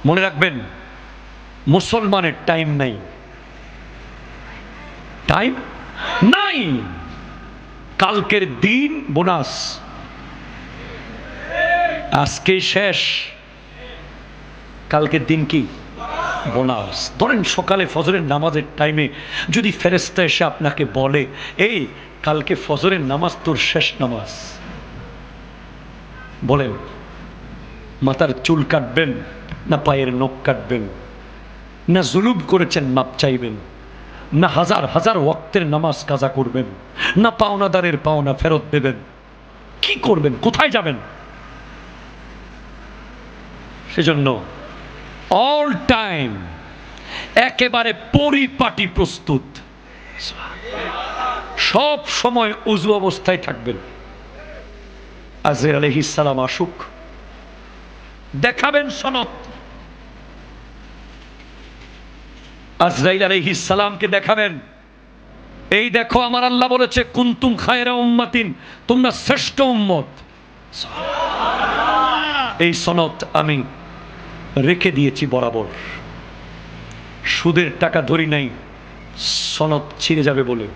মনে রাখবেন, মুসলমানের টাইম নাই, টাইম নাই। কালকের দিন বোনাস, আজকে শেষ, কালকের দিন কি বোনাস। ধরেন সকালে ফজরের নামাজের টাইমে যদি ফেরেশতা এসে আপনাকে বলে, এই কালকে ফজরের নামাজ তোর শেষ নামাজ, বলেন মাথার চুল কাটবেন না পায়ের নখ কাটবেন? না জুলুম করেছেন মাপ চাইবেন? না হাজার হাজার ওয়াক্তের নামাজ কাজা করবেন? না পাওনাদারের পাওনা ফেরত দেবেন? কি করবেন? কোথায় যাবেন? সেজন্য অল টাইম একেবারে পরিপাটি প্রস্তুত, সব সময় উজু অবস্থায় থাকবেন। আজরাইল আলাইহিস সালাম আসুক, দেখাবেন সনদ। আজরাইল আলাইহিস সালামকে দেখাবেন, এই দেখো আমার আল্লাহ বলেছে কুনতুম খায়রা উম্মাতিন, তোমরা শ্রেষ্ঠ উম্মত। এই সনদ আমি রেখে দিয়েছি বরাবর, সুদের টাকা ধরি নাই সনদ ছিঁড়ে যাবে বলে,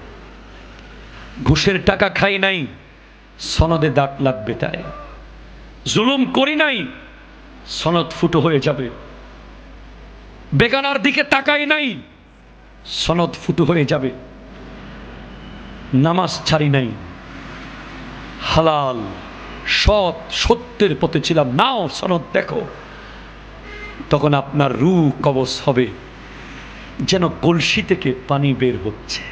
ঘুষের টাকা খাই নাই সনদে দাগ লাগবে তাই, জুলুম করি নাই সনদ ফুটো হয়ে যাবে, বেগানার দিকে তাকাই নাই সনদ ফুটো হয়ে যাবে, নামাজ ছাড়ি নাই, হালাল সৎ সত্যের পথে ছিলাম, নাও সনদ দেখো। তখন আপনার রূহ কবজ হবে যেন কলসি থেকে পানি বের হচ্ছে।